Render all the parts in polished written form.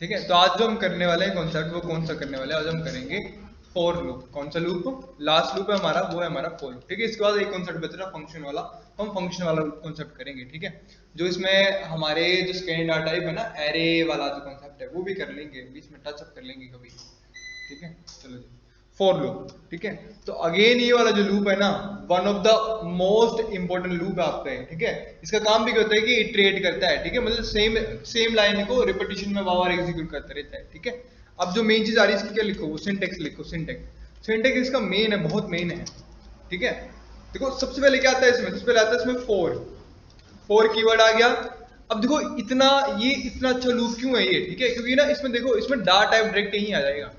ठीक है। तो आज जो हम करने वाले हैं कॉन्सेप्ट वो कौन सा करने वाले हैं, आज हम करेंगे फॉर लूप। कौन सा लूप? लास्ट लूप है हमारा, वो है हमारा फॉर लूप। ठीक है, इसके बाद एक कॉन्सेप्ट बच रहा फंक्शन वाला, हम फंक्शन वाला कॉन्सेप्ट करेंगे। ठीक है, जो इसमें हमारे जो स्कैन डाटा टाइप है ना, एरे वाला जो कॉन्सेप्ट है वो भी कर लेंगे, बीच में टच अप कर लेंगे कभी। ठीक है, चलो जी, फॉर लूप। ठीक है, तो अगेन ये वाला जो लूप है ना, one of the most important loop है आपका। ठीक है, इसका काम भी क्या होता है कि इटरेट करता है। ठीक है, मतलब सेम लाइन को रिपीटिशन में बार एग्जीक्यूट करता रहता है। ठीक है, अब जो मेन चीज आ रही है इसकी क्या लिखो, वो सिंटेक्स लिखो। सिंटेक्स इसका मेन है, बहुत मेन है। ठीक है, देखो सबसे पहले क्या आता है इसमें, सबसे पहले आता है इसमें फोर कीवर्ड आ गया। अब देखो इतना अच्छा लूप क्यों है ये? ठीक है, क्योंकि ना इसमें देखो, इसमें डाटा टाइप डायरेक्ट यही आ जाएगा,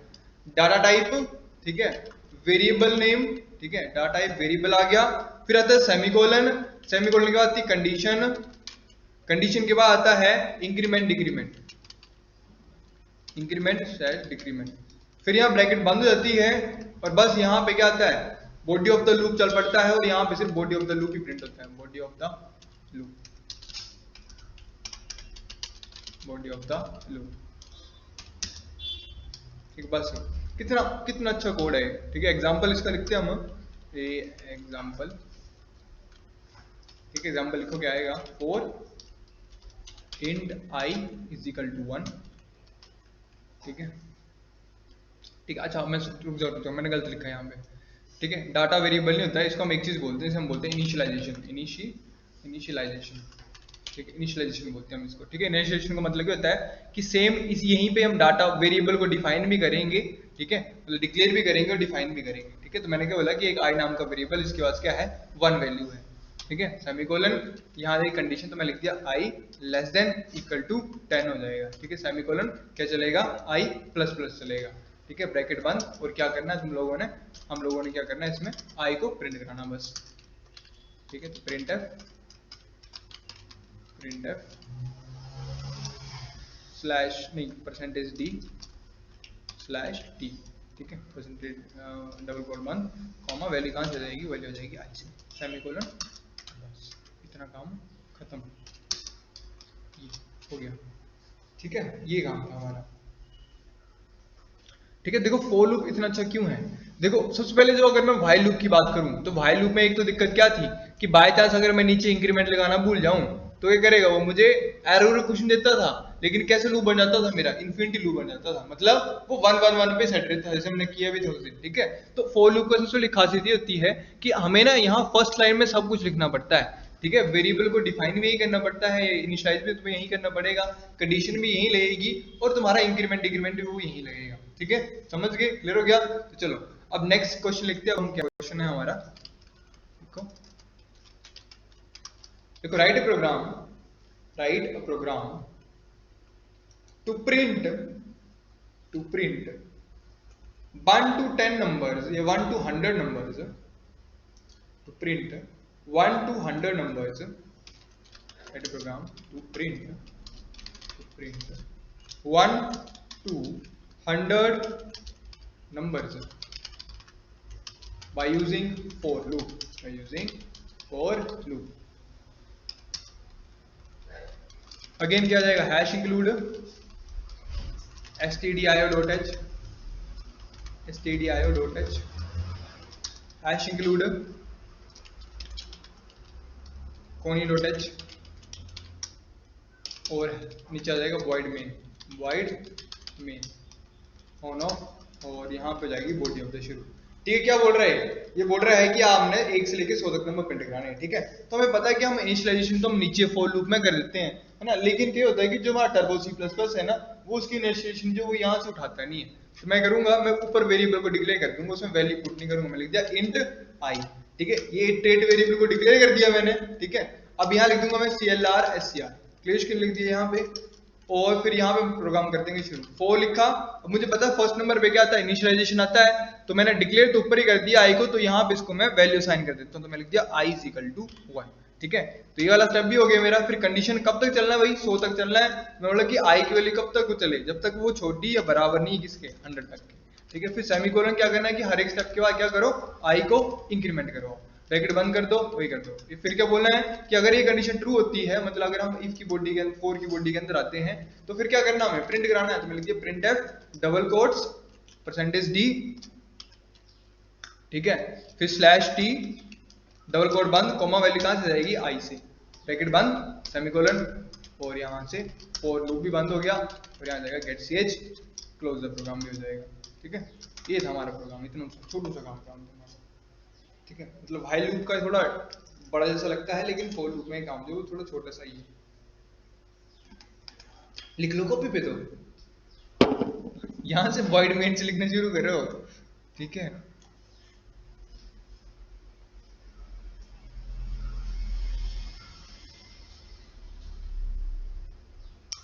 डाटा टाइप। ठीक है, वेरिएबल नेम। ठीक है, डाटा टाइप वेरिएबल आ गया। फिर आता है सेमीकोलन, सेमीकोलन के बाद आती है कंडीशन, कंडीशन के बाद आता है increment decrement, increment slash decrement. फिर यहाँ ब्रैकेट बंद हो जाती है और बस यहाँ पे क्या आता है, बॉडी ऑफ द लूप चल पड़ता है और यहाँ पे सिर्फ body of the loop he print होता है, body of the loop, body of the loop. ठीक, बस कितना कितना अच्छा कोड है। ठीक है, एग्जांपल इसका लिखते हैं हम, एग्जांपल। ठीक है, एग्जांपल लिखो, क्या आएगा, for int i is equal to 1। ठीक है, ठीक है, अच्छा मैं रुक जाओ, मैंने गलत लिखा है यहाँ पे। ठीक है, डाटा वेरिएबल नहीं होता है, इसको हम एक चीज बोलते हैं, इसे हम बोलते हैं इनिशियलाइजेशन, इनिशियलाइजेशन। ठीक है, इनिशियलाइजेशन बोलते हैं हम इसको। ठीक है, इनिशियलाइजेशन का मतलब क्या होता है कि सेम इस यहीं पे हम डाटा वेरिएबल को डिफाइन भी करेंगे। ठीक है, मतलब डिक्लेयर भी करेंगे और डिफाइन भी करेंगे। ठीक है, तो मैंने क्या बोला कि एक आई नाम का वेरिएबल, इसके पास क्या है, 1 वैल्यू है। ठीक है, सेमीकोलन, यहाँ एक कंडीशन तो मैं लिख दिया आई लेस देन इक्वल टू 10 हो जाएगा। ठीक है, सेमीकोलन क्या चलेगा, आई प्लस प्लस चलेगा। ठीक है, ब्रैकेट बंद, और क्या करना है हम लोगों ने क्या करना है, इसमें आई को प्रिंट कराना बस। ठीक है, तो प्रिंटफ स्लैश नहीं परसेंटेज डी स्लैश टी। ठीक है, परसेंटेज डबल कोट बंद, कॉमा, वैल्यू कहाँ से जाएगी, वैल्यू हो जाएगी आई से, सेमीकोलन, बस इतना काम खत्म, ये हो गया। ठीक है, ये काम था हमारा। ठीक है, देखो फॉर लूप इतना अच्छा क्यों है। देखो सबसे पहले जो अगर मैं व्हाइल लूप की बात करूं, तो व्हाइल लूप में एक तो दिक्कत क्या थी कि बाय चांस अगर मैं नीचे इंक्रीमेंट लगाना भूल जाऊं तो ये करेगा, वो मुझे एरर क्वेश्चन देता था। लेकिन कैसे लूप बन जाता था मेरा, इन्फिनिटी लूप बन जाता था, मतलब वो 1 1 1 पे सेट रहता है, जैसे हमने किया भी था उस दिन। ठीक है, तो फॉर लूप का सबसे बड़ी खासियत ये होती है कि हमें ना यहाँ फर्स्ट लाइन में सब कुछ लिखना पड़ता है। ठीक है, वेरिएबल को डिफाइन भी यही करना पड़ता है, इनिशियलाइज भी तुम्हें यही करना पड़ेगा, कंडीशन भी यही लगेगी, और तुम्हारा इंक्रीमेंट डिक्रीमेंट भी वो यही लगेगा। ठीक है, समझ गए, क्लियर हो गया। तो चलो अब नेक्स्ट क्वेश्चन लिखते हैं हम, क्या क्वेश्चन है हमारा, देखो देखो, write a program to print 1 to 10 numbers, या 1 to 100 numbers, to print 1 to 100 numbers, write a program to print 1 to 100 numbers by using for loop, again क्या जाएगा, hash include stdio.h, hash include conny.h, और नीचे आ जाएगा void main on off, और यहाँ पे जाएगी बॉडी ऑफ द शुरू। ठीक है, क्या बोल रहा है, ये बोल रहा है कि हमने 1 से लेके 100 तक नंबर प्रिंट कराने हैं। ठीक है, तो हमें पता है कि हम इनिशियलाइजेशन तो हम नीचे फॉर लूप में कर देते हैं, है ना, लेकिन क्या होता है कि जो हमारा टर्बो C++ है ना, वो उसकी इनिशियलाइजेशन जो वो यहाँ से उठाता नहीं है। तो मैं करूंगा, मैं ऊपर वेरिएबल को डिक्लेयर कर दूंगा, उसमें वैल्यू पुट नहीं करूंगा, मैं लिख दिया इंट आई। ठीक है, ये इटरेट वेरिएबल को डिक्लेयर कर दिया मैंने। ठीक है, अब यहाँ लिख दूंगा मैं CLR SCR, क्लियर स्क्रीन लिख दिया यहाँ पे, और फिर यहाँ पे प्रोग्राम कर देंगे शुरू। फॉर लिखा, अब मुझे पता है फर्स्ट नंबर पे क्या आता है, इनिशियलाइजेशन आता है, तो मैंने डिक्लेयर तो ऊपर ही कर दिया आई को, तो यहाँ पे इसको मैं वैल्यू साइन कर देता हूँ, तो मैं लिख दिया आई इज इक्वल टू 1। ठीक है, तो ये वाला स्टेप भी हो गया मेरा। फिर कंडीशन कब तक चलना है भाई, 100 तक चलना है, मतलब कि आई की वैल्यू कब तक वो चले, जब तक वो छोटी या बराबर नहीं किसके, 100 तक के। ठीक है, फिर सेमीकोलन क्या करना है कि हर एक स्टेप के बाद क्या करो, आई को इंक्रीमेंट करो। ब्रैकेट बंद कर दो, वही कर दो। फिर क्या बोलना है कि अगर ये कंडीशन ट्रू होती है, मतलब अगर हम इफ की बॉडी के अंदर, फॉर की बॉडी के अंदर आते हैं, तो फिर क्या करना हमें, प्रिंट कराना है। तो मैं लिखिए print f double quotes percentage D, ठीक है, फिर स्लैश टी डबल कोट बंद, कॉमा वैल्यू कहां से जाएगी, आई से, ब्रैकेट बंद सेमीकोलन, और यहां से फॉर लूप भी बंद हो गया, और यहां जाएगा गेट सी एच, क्लोज द प्रोग्राम भी हो जाएगा। ठीक है, ये था हमारा प्रोग्राम, इतना छोटू सा काम था हमारा। ठीक है, मतलब व्हाइल लूप का थोड़ा बड़ा जैसा लगता है, लेकिन फॉर लूप में काम जो थोड़ा छोटा सा ही है। लिख लो कॉपी पे, तो यहां से वॉइड मेन से लिखना शुरू करो। ठीक है,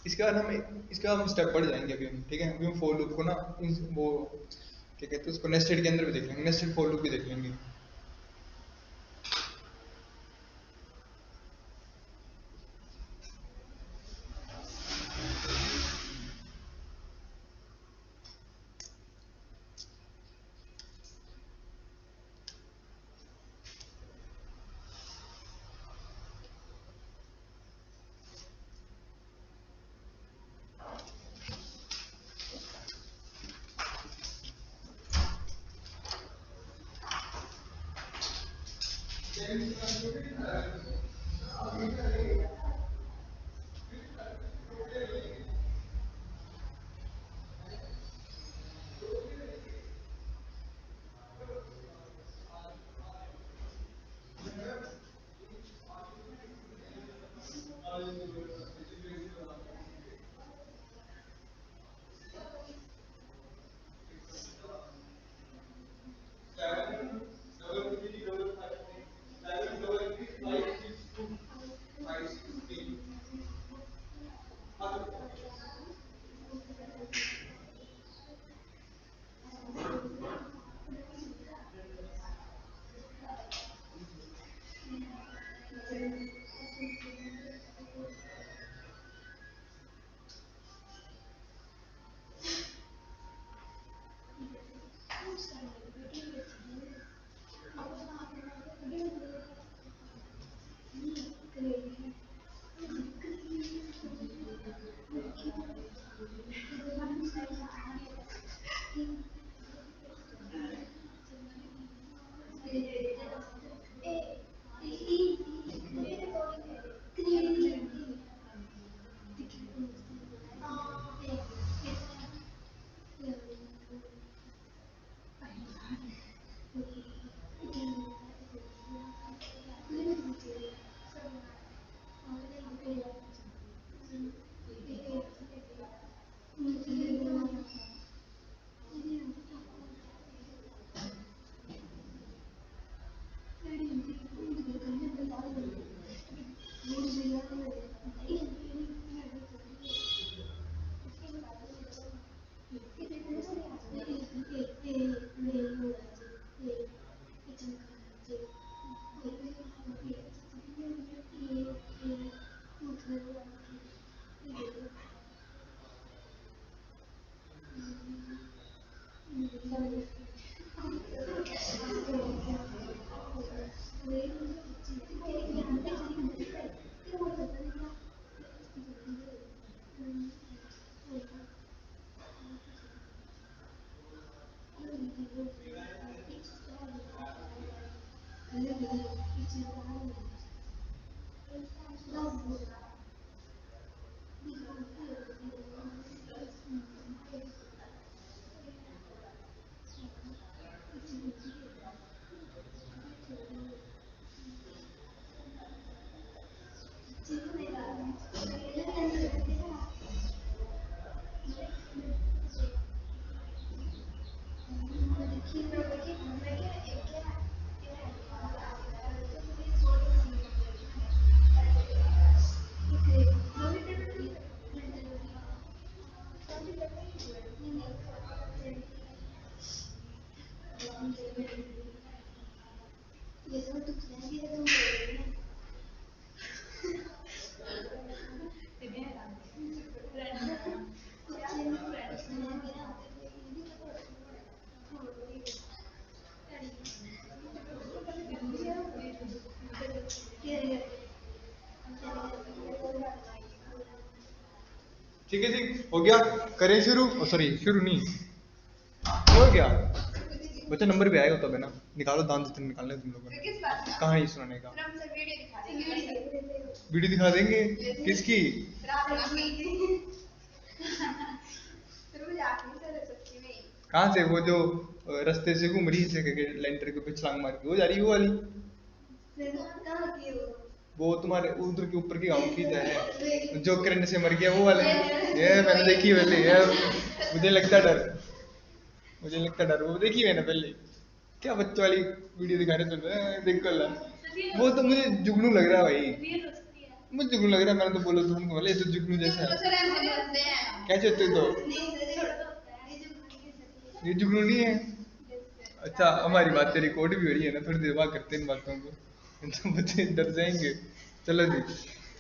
इसके बाद हम स्टेप बढ़ जाएंगे अभी हम। ठीक है, अभी हम फॉर लूप को ना वो क्या कहते हैं उसको, नेस्टेड के अंदर भी देख लेंगे, नेस्टेड फॉर लूप भी देख लेंगे। हो गया, करें शुरू? सॉरी शुरू नहीं, हो गया बच्चा, नंबर भी आएगा तब है ना। निकालो दांत जितने निकालने तुम लोगों ने, कहानी सुनाने का। वीडियो दिखा देंगे किसकी? कहाँ से? वो जो रास्ते से घूम रही है लेंटर के ऊपर छलांग मार के वो जा रही है, वो वाली? वो तुम्हारे उधर के ऊपर के गांव की है जो करंट से मर गया वो वाले। ये मैंने देखी पहले, ये मुझे लगता डर, मुझे लगता डर, वो देखी मैंने पहले। क्या बच्चों वाली वीडियो दिखा रहे थे, देख कर ला। वो तो मुझे जुगनू लग रहा है भाई, मुझे जुगनू लग रहा है। मैंने तो बोला तुमको बोले तो जुगनू जैसा है। कैसे होते तो ये जुगनू नहीं है? अच्छा हमारी बातें रिकॉर्ड भी हो रही है ना, थोड़ी देर बाद करते हैं इन बातों को, तो बच्चे डर जाएंगे। चलो जी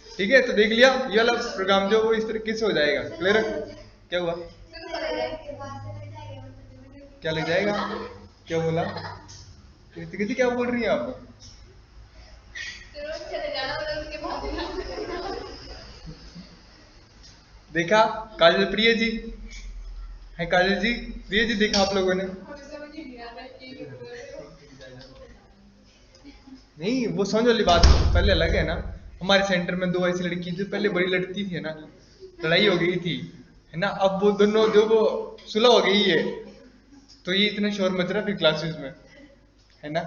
ठीक है, तो देख लिया ये वाला प्रोग्राम जो वो इस तरीके से हो जाएगा। क्लियर? क्या हुआ? क्या लग जाएगा? क्या बोला? किसी क्या बोल रही हैं आप? देखा काजल प्रिय जी है, काजल जी प्रिय जी, देखा आप लोगों ने? नहीं वो समझ वाली बात पहले अलग है ना। हमारे सेंटर में दो ऐसी लड़की जो पहले बड़ी लड़ती थी ना, लड़ाई हो गई थी है ना, अब वो दोनों जो वो सुलह हो गई है, तो ये इतना शोर मच रहा फिर क्लासेस में है ना।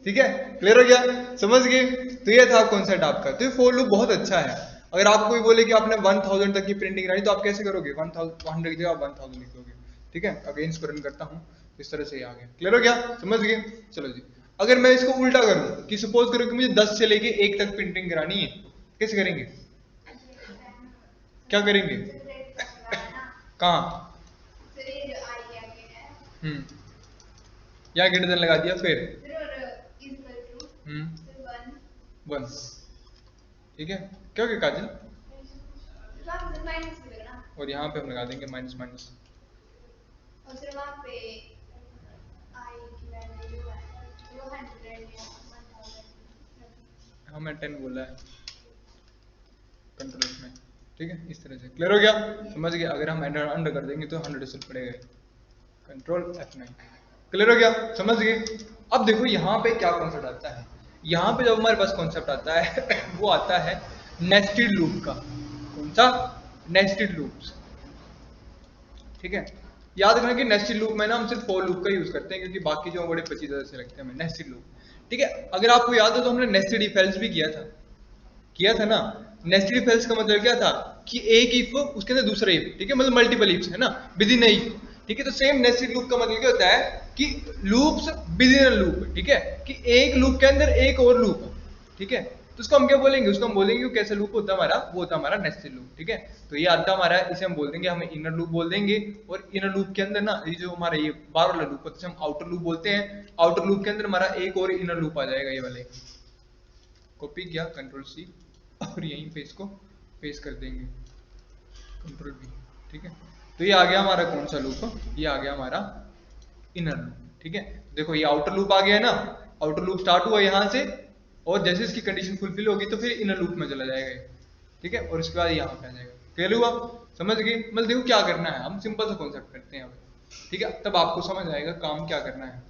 ठीक है, क्लियर हो गया? समझ गए? तो ये था कॉन्सेप्ट आपका। तो ये फॉर लूप बहुत अच्छा है। अगर आपको कोई बोले कि आपने 1000 तक की प्रिंटिंग करानी तो आप कैसे करोगे? 1000 की जगह आप 1000 लिखोगे। ठीक है, अगेंस्ट रन करता हूँ, इस तरह से आ गया। क्लियर हो गया? समझ गए? चलो जी, अगर मैं इसको उल्टा करूं कि सपोज करो कि मुझे 10 से लेके 1 तक प्रिंटिंग करानी है, कैसे करेंगे? क्या करेंगे? कहाँ? हम्म, यहाँ ग्रेटर देन लगा दिया, फिर वन। ठीक है, क्या हो गया काजल? और यहाँ पे हम लगा देंगे माइनस माइनस। हाँ मैं 10 बोला है कंट्रोल में। ठीक है, इस तरह से। क्लियर हो गया? समझ गया? अगर हम अंडर अंडर कर देंगे तो 100 रिजल्ट पड़ेगा, कंट्रोल F9। क्लियर हो गया? समझ गए? अब देखो यहाँ पे क्या कॉन्सेप्ट आता है। यहाँ पे जब हमारे पास कॉन्सेप्ट आता है वो आता है नेस्टेड लूप का। कौन सा? Nested loops. ठीक है, याद रखना कि नेस्टेड लूप में ना हम सिर्फ फॉर लूप का यूज करते हैं, क्योंकि बाकी जो बड़े पेचीदा से लगते हैं हमें नेस्टेड लूप। ठीक है, अगर आपको याद हो तो हमने नेस्टेड इफ एल्स भी किया था ना। नेस्टेड इफ एल्स का मतलब क्या था कि एक इफ उसके अंदर दूसरा इफ, ठीक है, मतलब मल्टीपल इफ्स है ना, विद इन इफ। ठीक है, तो सेम नेस्टेड लूप का मतलब क्या होता है कि लूप्स विद इन लूप। ठीक है, कि एक लूप के अंदर एक और लूप। ठीक है, तो उसको हम क्या बोलेंगे? उसको हम बोलेंगे कि कैसा लूप होता है हमारा, वो होता है हमारा नेस्टेड लूप। ठीक है, तो ये आता हमारा, इसे हम बोल देंगे, हमें इनर लूप बोल देंगे। और इनर लूप के अंदर ना ये जो हमारा ये बार वाला लूप होता है हम आउटर लूप बोलते हैं। आउटर लूप के अंदर हमारा एक और इनर लूप आ जाएगा, ये वाले। कॉपी किया, कंट्रोल C, और यहीं पे इसको पेस्ट कर देंगे, कंट्रोल V। ठीक है, तो ये आ गया हमारा कौन सा लूप? ये आ गया हमारा इनर लूप। ठीक है, देखो ये आउटर लूप आ गया है ना, आउटर लूप स्टार्ट हुआ यहाँ से, और जैसे इसकी कंडीशन फुलफिल होगी तो फिर इनर लूप में चला जाएगा। ठीक है, और उसके बाद यहाँ पे आ जाएगा। क्लियर हुआ? समझ गए? मतलब देखो क्या करना है, हम सिंपल सा कॉन्सेप्ट करते हैं अब। ठीक है, तब आपको समझ आएगा काम क्या करना है।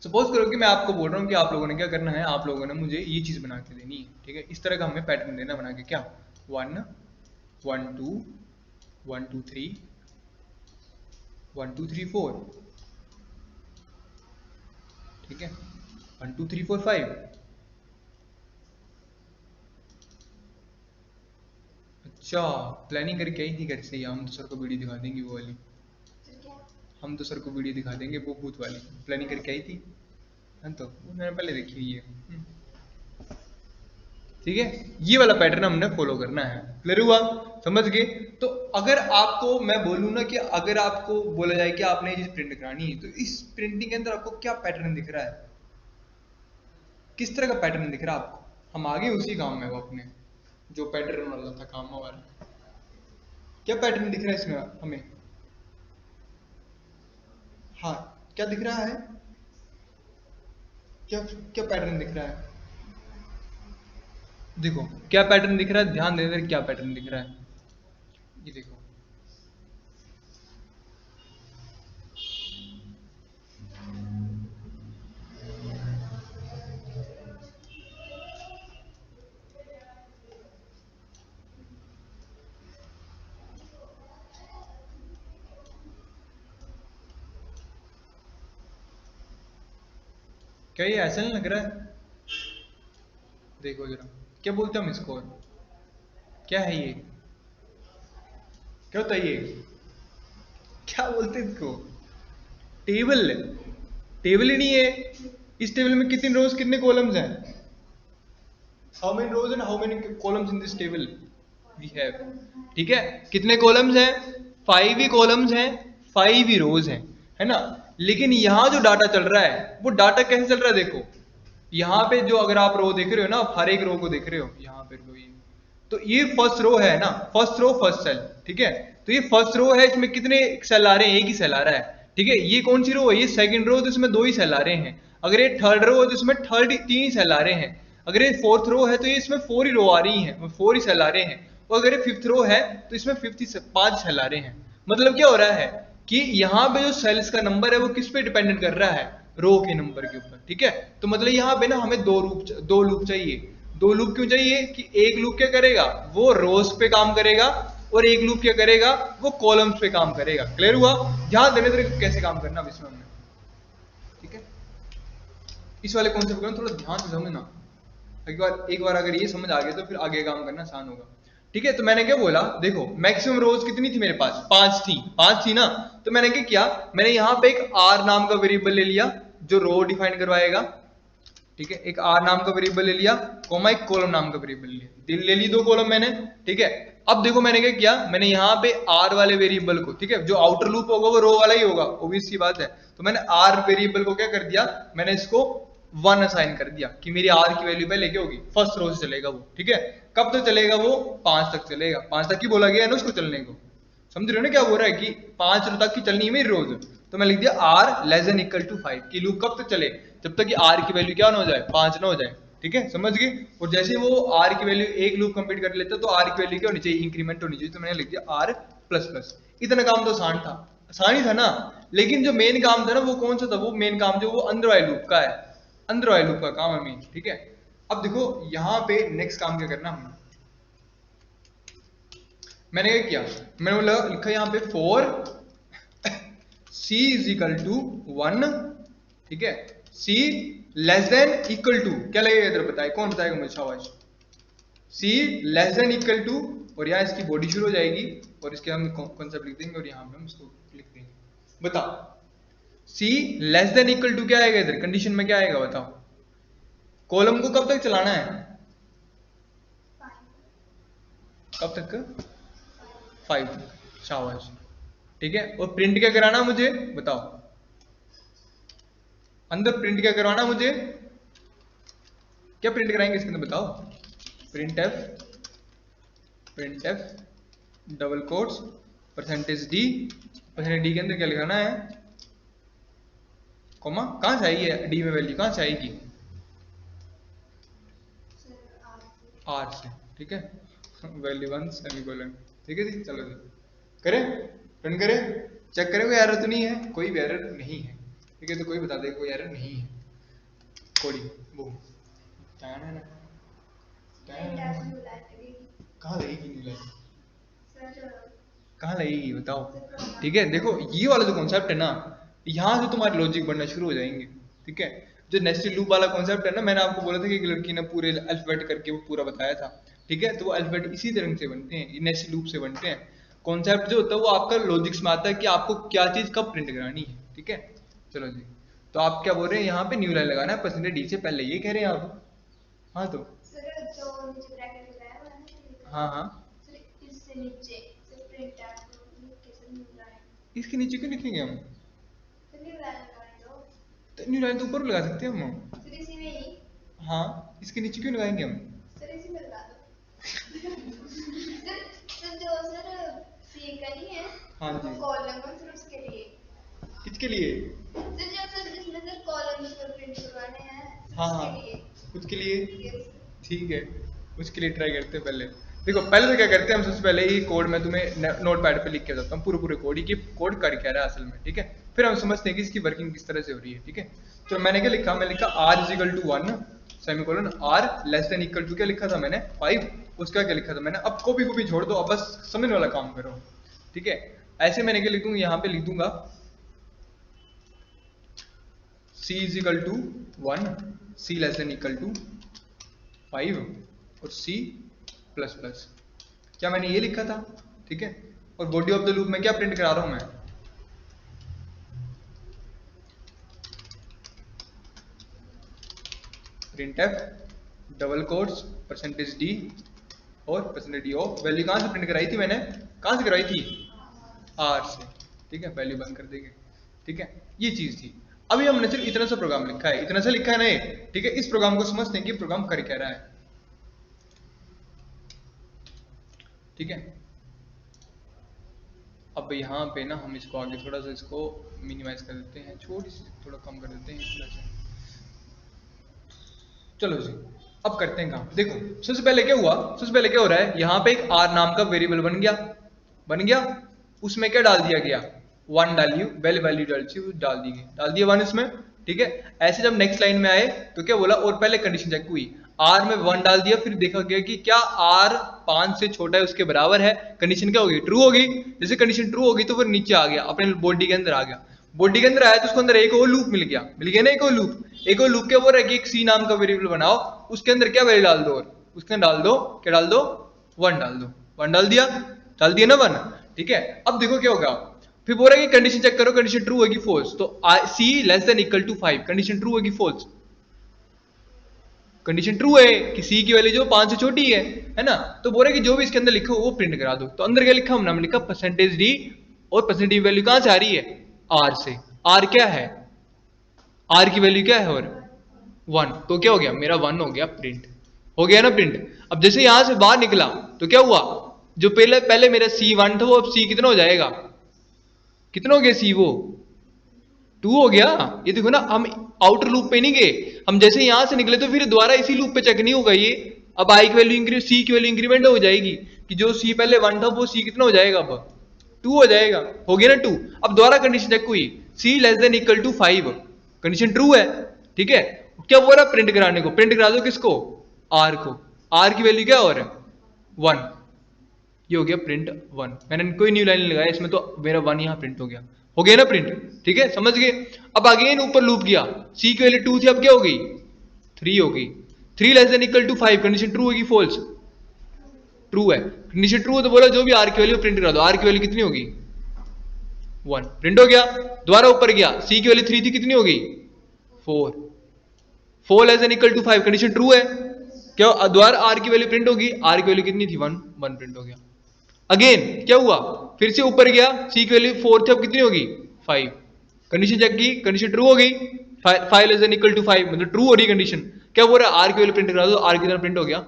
सपोज करो कि मैं आपको बोल रहा हूँ कि आप लोगों ने क्या करना है, आप लोगों ने मुझे ये चीज बना के देनी है। ठीक है, इस तरह का हमें पैटर्न देना बना के, क्या 1 1 2 1 2 3 1 2 3 4। ठीक है, 1 2 3 4 5। अच्छा, प्लानिंग करके आई थी घर से? हम तो सर को वीडियो दिखा देंगे वो वाली, हम तो सर को वीडियो दिखा देंगे वो भूत वाली प्लानिंग करके आई थी। हाँ तो वो मैंने पहले देखी हुई है। ठीक है, ये वाला पैटर्न हमने फॉलो करना है। क्लियर हुआ? समझ गए? तो अगर आपको मैं बोलूँ ना कि अगर आपको बोला जाए कि आपने ये चीज प्रिंट करानी है, तो इस प्रिंटिंग के अंदर आपको क्या पैटर्न दिख रहा है? किस तरह का पैटर्न दिख रहा है आपको? हम आगे उसी काम में, वो अपने जो पैटर्न वाला था काम हमारा, क्या पैटर्न दिख रहा है इसमें हमें? हाँ, क्या दिख रहा है? क्या क्या पैटर्न दिख रहा है? देखो क्या पैटर्न दिख रहा है, ध्यान देना क्या पैटर्न दिख रहा है। ये देखो क्या ये ऐसा नहीं लग रहा है? देखो जरा क्या बोलते हैं हम इसको, क्या है ये, क्या होता है ये, क्या बोलते हैं इसको? टेबल, टेबल ही नहीं है। इस टेबल में कितनी रोज कितने कॉलम्स हैं? How many rows and how many columns in this table we have. ठीक है, कितने कॉलम्स हैं? 5 ही कॉलम्स हैं, 5 ही रोज हैं, है ना। लेकिन यहाँ जो डाटा चल रहा है वो डाटा कैसे चल रहा है, देखो यहाँ पे जो अगर आप रो देख रहे हो ना, आप हर एक रो को देख रहे हो, यहाँ पे रो, ये तो ये फर्स्ट रो है ना, फर्स्ट रो फर्स्ट सेल, ठीक है। तो ये फर्स्ट रो है, इसमें कितने सेल आ रहे हैं? एक ही सेल आ रहा है, ठीक है। ये कौन सी रो है? ये सेकंड रो, तो इसमें 2 ही सेल आ रहे हैं। अगर ये थर्ड रो है तो इसमें 3 ही सेल आ रहे हैं। अगर ये फोर्थ रो है तो ये इसमें 4 ही रो आ रही है, 4 ही सेल आ रहे हैं। और अगर ये फिफ्थ रो है तो इसमें 5 सेल आ रहे हैं। मतलब क्या हो रहा है कि यहाँ पे जो सेल्स का नंबर है वो किस पे डिपेंडेंट कर रहा है? रो के नंबर के ऊपर, ठीक है। तो मतलब यहाँ पे ना हमें दो लूप चाहिए। 2 लूप क्यों चाहिए? कि एक लूप क्या करेगा, वो रोज पे काम करेगा, और एक लूप क्या करेगा, वो कॉलम्स पे काम करेगा। क्लियर हुआ? ध्यान देने तरीके कैसे काम करना इसमें हमने, ठीक है। इस वाले कॉन्सेप्ट को थोड़ा ध्यान से समझना। एक बार अगर ये समझ आ गया तो फिर आगे काम करना आसान होगा, ठीक है। तो मैंने क्या बोला, देखो मैक्सिमम रोज कितनी थी मेरे पास? 5 थी ना। तो मैंने क्या किया, मैंने यहाँ पे एक आर नाम का वेरिएबल ले लिया जो रो डिफाइन करवाएगा, ठीक है। एक आर नाम का वेरिएबल ले लिया, कोमा एक कॉलम नाम का वेरिएबल लिया, ले ली 2 कॉलम मैंने, ठीक है। अब देखो मैंने क्या किया, मैंने यहाँ पे आर वाले वेरिएबल को, ठीक है, जो आउटर लूप होगा वो रो वाला ही होगा, ऑब्वियस सी बात है। तो मैंने आर वेरिएबल को क्या कर दिया, मैंने इसको 1 असाइन कर दिया कि मेरी आर की वैल्यू पहले क्या होगी, फर्स्ट रो से चलेगा वो, ठीक है। कब तक चलेगा वो? 5 तक चलेगा। 5 तक ही बोला गया है ना उसको चलने को, समझ रहे हो ना क्या बोल रहा है कि 5 रो तक की चलनी है मेरी रोज। तो मैं लिख दिया R less than equal to 5 की लूप कब तक चले, जब तक कि आर की वैल्यू क्या ना हो जाए, 5 ना हो जाए, ठीक है, समझ गए। और जैसे वो आर की वैल्यू एक लूप कंप्लीट कर लेता तो आर की वैल्यू क्या होनी चाहिए, इंक्रीमेंट होनी चाहिए। तो मैंने लिख दिया आर प्लस प्लस। इतना काम तो आसान था, आसान ही था ना। लेकिन जो मेन काम था ना वो कौन सा था, वो मेन काम जो वो अंदर वाले लूप का है, अंदर वाले लूप का काम है मेन, ठीक है। अब देखो यहाँ पे नेक्स्ट काम क्या करना हमने, मैंने क्या किया, मैंने बोला लिखा यहाँ पे for c is equal to 1, ठीक है, c less than equal to, क्या लगेगा इधर बताए, कौन बताएगा मुझे, शाबाश। c less than equal to, और यहाँ इसकी बॉडी शुरू हो जाएगी, और इसके हम कॉन्सेप्ट लिख देंगे, और यहाँ पे हम इसको लिख देंगे। बताओ c less than equal to क्या आएगा इधर, कंडीशन में क्या आएगा बताओ। कॉलम को कब तक चलाना है, कब तक? 5 तक, शाबाश, ठीक है। और प्रिंट क्या कराना मुझे बताओ, अंदर प्रिंट क्या करवाना मुझे, क्या प्रिंट कराएंगे इसके अंदर बताओ। Print f double quotes percentage D के अंदर क्या लिखाना है, कॉमा, कहां से आएगी डी में वैल्यू, कहां से आएगी, आर से, ठीक है, वैल्यू 1 सेमीकोलन, ठीक है जी। चलो जी करें, रन करें, चेक करें कोई एरर तो नहीं है, कोई भी एरर नहीं है, ठीक है। तो कोई बता दे कोई एरर नहीं है, कोडिंग बूम, है ना, कहाँ लगेगी न्यू लाइन, कहाँ लगेगी बताओ, ठीक है। देखो ये वाला जो कॉन्सेप्ट है ना, यहाँ से तुम्हारे लॉजिक बनना शुरू हो जाएंगे, ठीक है। जो नेस्टेड लूप वाला कॉन्सेप्ट है ना, मैंने आपको बोला था कि एक लड़की ने पूरे अल्फाबेट करके वो पूरा बताया था, ठीक है। तो वो अल्फाबेट इसी तरह से बनते हैं, नेस्टेड लूप से बनते हैं। कॉन्सेप्ट जो होता है वो आपका लॉजिक्स में आता है कि आपको क्या चीज कब प्रिंट करानी है, ठीक है। चलो जी, तो आप क्या बोल रहे हैं, यहाँ पे न्यू लाइन लगाना है परसेंटेज डी से पहले, ये कह रहे हैं आप? हाँ तो हाँ हाँ, इसके नीचे क्यों लिखेंगे हम, तो न्यू लाइन तो ऊपर लगा सकते हैं हम, हाँ इसके नीचे क्यों लगाएंगे हम, हाँ जी, किसके लिए, हाँ हाँ खुद के लिए, ठीक है। उसके लिए ट्राई करते हैं पहले। देखो पहले तो क्या करते हैं हम, सबसे पहले ही कोड मैं तुम्हें नोट पैड पे लिख के जाता हूँ पूरे कोड ही, कि कोड कर क्या रहा है असल में, ठीक है। फिर हम समझते हैं कि इसकी वर्किंग किस तरह से हो रही है, ठीक है। तो मैंने क्या लिखा, मैंने लिखा R is equal to 1 semicolon, R less than equal to क्या लिखा था मैंने 5, उसका क्या लिखा था मैंने। अब कॉपी छोड़ दो, अब बस समझने वाला काम करो, ठीक है। ऐसे मैंने क्या लिखूंगा, यहाँ पे लिख दूंगा c is equal to 1, c less than equal to 5 और c प्लस प्लस, क्या मैंने ये लिखा था, ठीक है। और बॉडी ऑफ द लूप में क्या प्रिंट करा रहा हूं मैं, printf double quotes percentage D और परसेंटेज डी ऑफ वैल्यू कहां से प्रिंट कराई थी मैंने, कहां से कराई थी, आर से, ठीक है। वैल्यू बंद कर देंगे, ठीक है। ये चीज थी। अभी हमने सिर्फ इतना सा प्रोग्राम लिखा है, इतना सा लिखा है ना ये, ठीक है। इस प्रोग्राम को समझते हैं कि प्रोग्राम कर क्या रहा है, ठीक है। अब यहाँ पे ना हम इसको आगे थोड़ा सा इसको मिनिमाइज कर देते हैं, छोटी सी थोड़ा कम कर देते हैं इस तरह से। चलो जी अब करते हैं काम। देखो सबसे पहले क्या हुआ, सबसे पहले क्या हो रहा है, यहाँ पे एक आर नाम का वेरिएबल बन गया, उसमें क्या डाल दिया गया, 1 डालिए, वैल्यू डाल दी गई, डाल दिया 1 इसमें, ठीक है। ऐसे जब नेक्स्ट लाइन में आए तो क्या बोला, और पहले कंडीशन चेक हुई, आर में 1 डाल दिया, फिर देखा गया कि क्या आर 5 से छोटा है उसके बराबर है, कंडीशन क्या होगी, ट्रू होगी। जैसे कंडीशन ट्रू होगी तो फिर नीचे आ गया, अपने बॉडी के अंदर आ गया, बॉडी के अंदर आया तो उसके अंदर एक और लूप मिल गया ना, एक और लूप क्या बोल रहा है कि एक सी नाम का वेरिएबल बनाओ, उसके अंदर क्या वैल्यू डाल दो, और उसके अंदर डाल दो, क्या डाल दो, 1 डाल दो, 1 डाल दिया ना 1, ठीक है। अब देखो क्या होगा, फिर बोल रहा है कि कंडीशन चेक करो, कंडीशन ट्रू होगी फॉल्स, तो C less than equal to 5, condition true होगी फॉल्स, कंडीशन ट्रू है कि सी की वैल्यू जो 5 से छोटी है ना। तो बोल रहे कि जो भी इसके अंदर लिखो वो प्रिंट करा दो। तो अंदर क्या लिखा हमने लिखा परसेंटेज डी, और परसेंटेज वैल्यू कहां से आ रही है, आर से। आर क्या है, आर की वैल्यू क्या है, और 1, तो क्या हो गया मेरा 1 हो गया प्रिंट, हो गया ना प्रिंट। अब जैसे यहां से बाहर निकला तो क्या हुआ, जो पहले मेरा C1 था वो अब C कितना हो जाएगा, कितना हो गया C, वो 2 हो गया। ये देखो ना, हम आउटर लूप पे नहीं गए, हम जैसे यहां से निकले तो फिर दोबारा इसी लूप पे चेक नहीं होगा ये। अब आई की वैल्यू इंक्रीज, सी की वैल्यू इंक्रीमेंट हो जाएगी, कि जो सी पहले 1 था वो सी कितना हो जाएगा, अब 2 हो जाएगा, हो गया ना 2। अब दोबारा कंडीशन चेक हुई, C less than equal to 5, condition true है, ठीक है। क्या बोल रहा प्रिंट कराने को, प्रिंट करा दो किसको, आर को, आर की वैल्यू क्या हो रहा है 1, ये हो गया प्रिंट 1। मैंने कोई न्यू लाइन लगाया इसमें, तो मेरा 1 यहां प्रिंट हो गया ना प्रिंट, ठीक है, समझ गए। अब अगेन ऊपर लूप गया, सी की वैल्यू 2 थी, अब क्या हो गई 3 हो गई, 3 less than equal to 5, condition true होगी फॉल्स, ट्रू है, कंडीशन ट्रू हो तो बोला जो भी आर की वैल्यू प्रिंट करा दो, आर की वैल्यू कितनी होगी 1, प्रिंट हो गया। दोबारा ऊपर गया, सी की वैल्यू 3 थी, कितनी होगी 4, 4 less than equal to 5, condition true है, क्या दोबारा आर की वैल्यू प्रिंट होगी, आर की वैल्यू कितनी थी 1, 1 प्रिंट हो गया। अगेन क्या हुआ, फिर से ऊपर गया, सी की वैल्यू 4 थी, अब कितनी होगी 5, कंडीशन चेक की, कंडीशन ट्रू हो गई, 5 लेस देन इक्वल टू 5, मतलब ट्रू हो रही कंडीशन। क्या बोल रहा है, आर की वैल्यू प्रिंट करा दो, आर कितना प्रिंट हो गया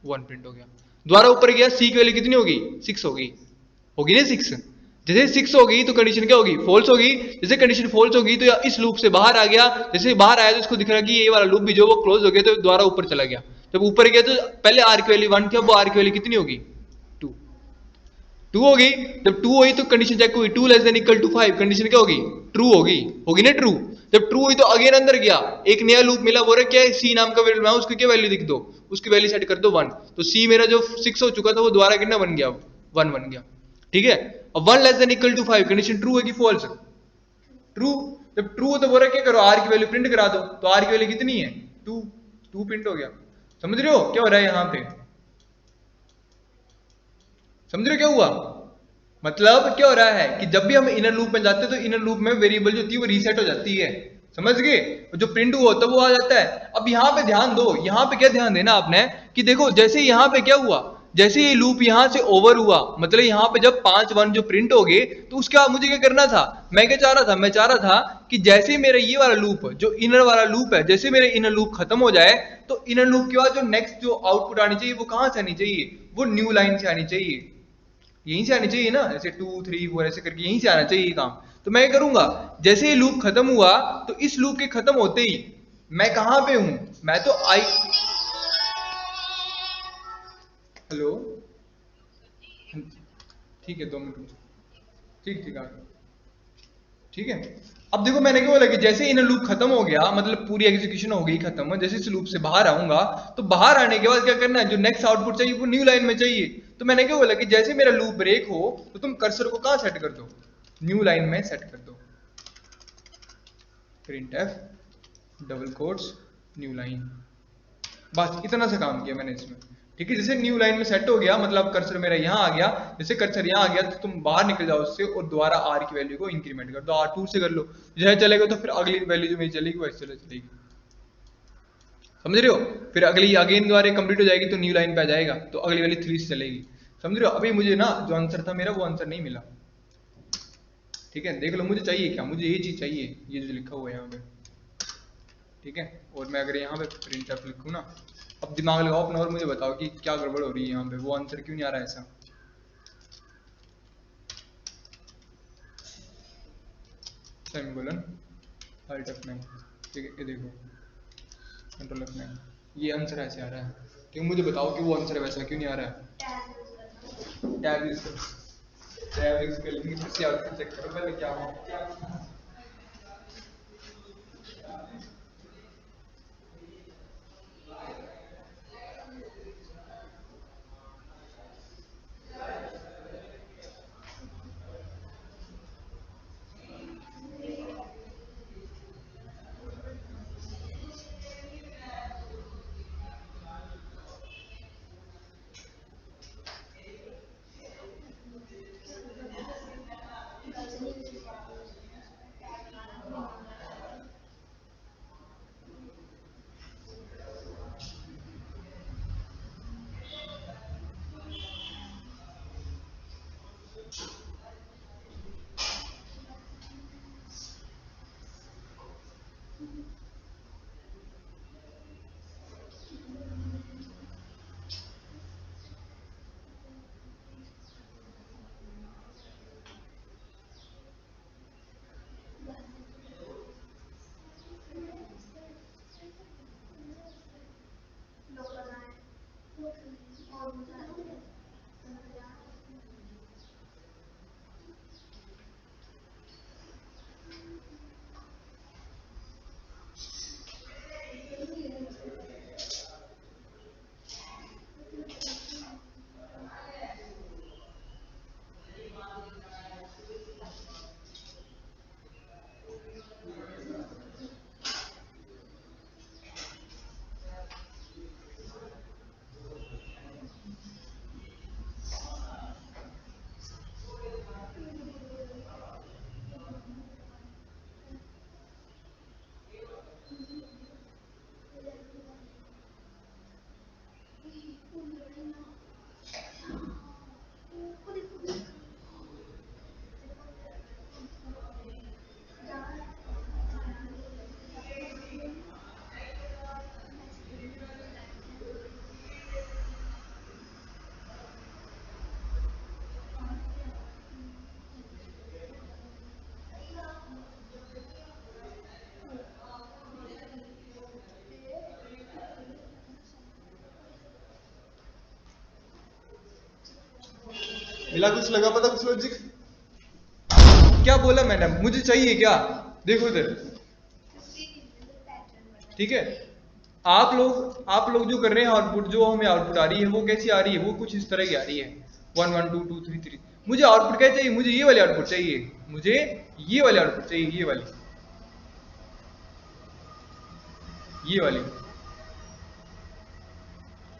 1 प्रिंट हो गया। दोबारा ऊपर गया, सी की वैल्यू कितनी होगी 6 होगी ना 6। जैसे 6 होगी तो कंडीशन क्या होगी, फॉल्स होगी। जैसे कंडीशन फॉल्स होगी तो इस लूप से बाहर आ गया, जैसे बाहर आया तो इसको दिख रहा कि ये वाला लूप भी जो वो क्लोज हो गया, तो दोबारा ऊपर चला गया। जब ऊपर गया तो पहले आर की वैल्यू 1 थी, अब वो आर की वैल्यू कितनी होगी 2 होगी। जब 2 हुई तो कंडीशन चेक हुई, 2 less than equal to 5, condition क्या होगी ट्रू होगी ना ट्रू। जब ट्रू हुई तो अगेन अंदर गया, एक नया लूप मिला, बोल रहा क्या है सी नाम का वेरिएबल है, उसकी क्या वैल्यू लिख दो, उसकी वैल्यू सेट कर दो 1। तो सी मेरा जो 6 हो चुका था वो दोबारा कितना बन गया 1 बन गया, ठीक है। अब 1 less than equal to 5, condition true होगी फॉल्स, ट्रू। जब ट्रू हो तो बोल रहा क्या करो, आर की वैल्यू प्रिंट करा दो, तो आर की वैल्यू कितनी है 2 प्रिंट हो गया। समझ रहे हो क्या हो रहा है यहाँ पे, समझ रहे हो क्या हुआ, मतलब क्या हो रहा है कि जब भी हम इनर लूप में जाते हैं तो इनर लूप में वेरिएबल जो होती है वो रीसेट हो जाती है, समझ गए, जो प्रिंट हुआ होता है वो आ जाता है। अब यहाँ पे ध्यान दो, यहाँ पे क्या ध्यान देना आपने कि देखो जैसे यहाँ पे क्या हुआ, जैसे ये लूप यहाँ से ओवर हुआ, मतलब यहाँ पे जब 5 1 जो प्रिंट हो गए तो उसका मुझे क्या करना था, मैं क्या चाह रहा था, मैं चाह रहा था कि जैसे मेरा ये वाला लूप जो इनर वाला लूप है, जैसे मेरा इनर लूप खत्म हो जाए तो इनर लूप के बाद जो नेक्स्ट जो आउटपुट आनी चाहिए वो कहां से आनी चाहिए, वो न्यू लाइन से आनी चाहिए, यहीं से आनी चाहिए ना, ऐसे 2 3 4 ऐसे करके यहीं से आना चाहिए काम। तो मैं करूंगा, जैसे ये लूप खत्म हुआ तो इस लूप के खत्म होते ही मैं कहां पे हूं, मैं तो आई हेलो। ठीक है, 2 मिनट। ठीक ठीक आ गया। ठीक है। अब देखो मैंने क्या बोला कि जैसे इनर लूप खत्म हो गया, मतलब पूरी एग्जीक्यूशन हो गई खत्म, जैसे इस लूप से बाहर आऊंगा, तो बाहर आने के बाद क्या करना है, जो नेक्स्ट आउटपुट चाहिए वो न्यू लाइन में चाहिए। तो मैंने क्या बोला कि जैसे मेरा लूप ब्रेक हो तो तुम कर्सर को कहाँ सेट कर दो, न्यू लाइन में सेट कर दो। Print f double quotes new line, बस इतना सा काम किया मैंने इसमें। ठीक है, जैसे न्यू लाइन में सेट हो गया, मतलब कर्सर मेरा यहाँ आ गया, जैसे कर्सर यहाँ आ गया तो तुम बाहर निकल जाओ उससे और दोबारा आर की वैल्यू को इंक्रीमेंट कर दो, R2 से कर लो। जैसे चलेगा तो फिर अगली वैल्यू जो मेरी चलेगी वैसे चलेगी, समझ रहे हो। फिर अगली अगेन दोबारा कंप्लीट हो जाएगी तो न्यू लाइन पे आ जाएगा, तो अगली वाली 3 से चलेगी। समझ रहे हो। अभी मुझे ना जो आंसर था मेरा वो आंसर नहीं मिला। ठीक है, देख लो मुझे चाहिए क्या, मुझे ये चीज चाहिए, ये जो लिखा हुआ है यहाँ पे। ठीक है, और मैं अगर यहाँ पे प्रिंट एफ लिखूँ ना, अब दिमाग लगाओ अपना और मुझे बताओ कि क्या गड़बड़ हो रही है यहाँ पे, वो आंसर क्यों नहीं आ रहा है ऐसा। Semicolon alt F9। ठीक है, ये देखो कंट्रोल F9, ये आंसर ऐसे आ रहा है। क्यों, मुझे बताओ कि वो आंसर वैसा क्यों नहीं आ रहा है। टैब यूज करो, टैब यूज कर लेंगे, किसी आउटपुट चेक करो पहले क्या हुआ। मिला कुछ, लगा पता कुछ लॉजिक। क्या बोला मैंने, मुझे चाहिए क्या, देखो इधर। ठीक है, आप लोग जो कर रहे हैं आउटपुट, जो हमें आउटपुट आ रही है वो कैसी आ रही है, वो कुछ इस तरह की आ रही है 1 1 2 2 3 3। मुझे आउटपुट क्या चाहिए, मुझे ये वाली आउटपुट चाहिए, मुझे ये वाली आउटपुट चाहिए, ये वाली।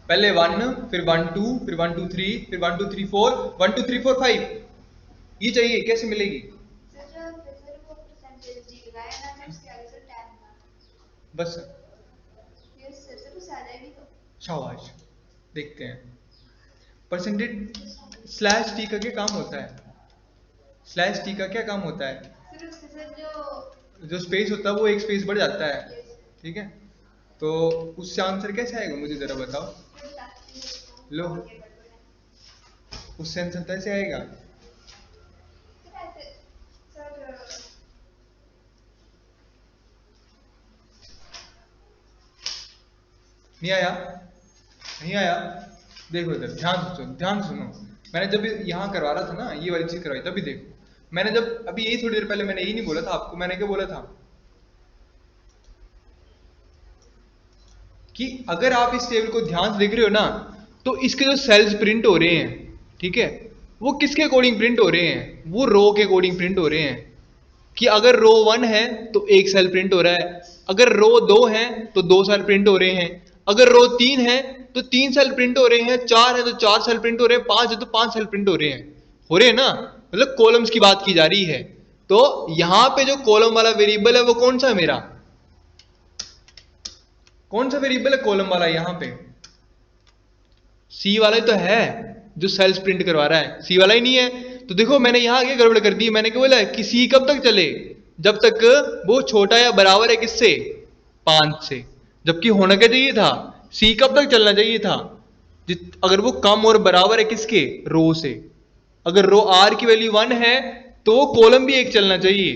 पहले 1, फिर 1 2, फिर 1 2 3, फिर 1 2 3 4, 1 2 3 4 5, ये चाहिए, कैसे मिलेगी। बस शाबाश, देखते हैं। परसेंटेज स्लैश टी का क्या काम होता है, स्लैश टी का क्या काम होता है, जो स्पेस होता है वो एक स्पेस बढ़ जाता है। ठीक है, तो उससे आंसर कैसे आएगा मुझे जरा बताओ। लो, उससे आंसर कैसे आएगा। नहीं आया, नहीं आया, देखो इधर ध्यान सुनो। मैंने जब यहाँ करवा रहा था ना, ये वाली चीज करवाई, तभी देखो मैंने जब अभी यही थोड़ी देर पहले मैंने यही नहीं बोला था आपको, मैंने क्या बोला था कि अगर आप इस टेबल को ध्यान से देख रहे हो ना, तो इसके जो सेल्स प्रिंट हो रहे हैं, ठीक है, वो किसके अकॉर्डिंग प्रिंट हो रहे हैं, वो रो के अकॉर्डिंग प्रिंट हो रहे हैं। कि अगर रो 1 है तो एक सेल प्रिंट हो रहा है, अगर रो 2 है तो 2 सेल प्रिंट हो रहे हैं, अगर रो 3 है तो 3 सेल प्रिंट हो रहे हैं, 4 है तो 4 सेल प्रिंट हो रहे हैं, 5 है तो 5 सेल प्रिंट हो रहे हैं ना, मतलब कॉलम्स की बात की जा रही है। तो यहां पे जो कॉलम वाला वेरिएबल है वो कौन सा है मेरा, कौन सा वेरिएबल है कॉलम वाला यहां पे, सी वाला ही तो है जो सेल्स प्रिंट करवा रहा है, सी वाला ही नहीं है। तो देखो मैंने यहां आगे गड़बड़ कर दी, मैंने क्या बोला कि सी कब तक चले, जब तक वो छोटा या बराबर है किससे, 5 से, जबकि होना क्या चाहिए था, सी कब तक चलना चाहिए था, अगर वो कम और बराबर है किसके, रो से। अगर रो आर की वैल्यू 1 है तो कॉलम भी एक चलना चाहिए,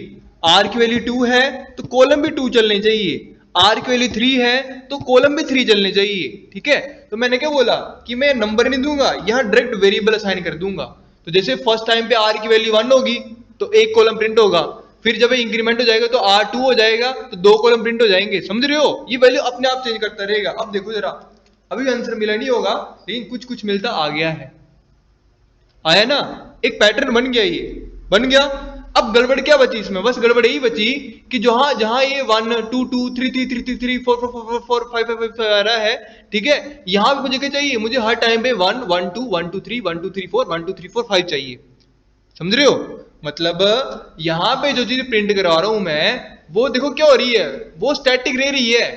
आर की वैल्यू 2 है तो कॉलम भी 2 चलने चाहिए, आर की वैल्यू 3 है तो कॉलम भी 3 चलने चाहिए, ठीक है। तो मैंने क्या बोला कि मैं नंबर नहीं दूंगा, यहां डायरेक्ट वेरिएबल असाइन कर दूंगा। तो जैसे फर्स्ट टाइम पे आर की वैल्यू 1 होगी तो एक कॉलम प्रिंट होगा, फिर जब इंक्रीमेंट हो जाएगा तो आर 2 हो जाएगा तो 2 कॉलम प्रिंट हो जाएंगे, समझ रहे हो, ये वैल्यू अपने आप चेंज करता रहेगा। अब देखो जरा, अभी आंसर मिला नहीं होगा लेकिन कुछ कुछ मिलता आ गया है, आया ना, एक पैटर्न बन गया, ये बन गया। अब गड़बड़ क्या बची इसमें, बस गड़बड़ यही बची कि जहां जहां ये 1 2 2 3 3 3 3 3 4 4 4 5 5 5 आ रहा है, ठीक है, यहां पे मुझे क्या चाहिए, मुझे हर टाइम पे 1 1 2 1 2 3 1 2 3 4 1 2 3 4 5 चाहिए, समझ रहे हो। मतलब यहां पे जो चीज प्रिंट करवा रहा हूं मैं, वो देखो क्या हो रही है, वो स्टैटिक रह रही है।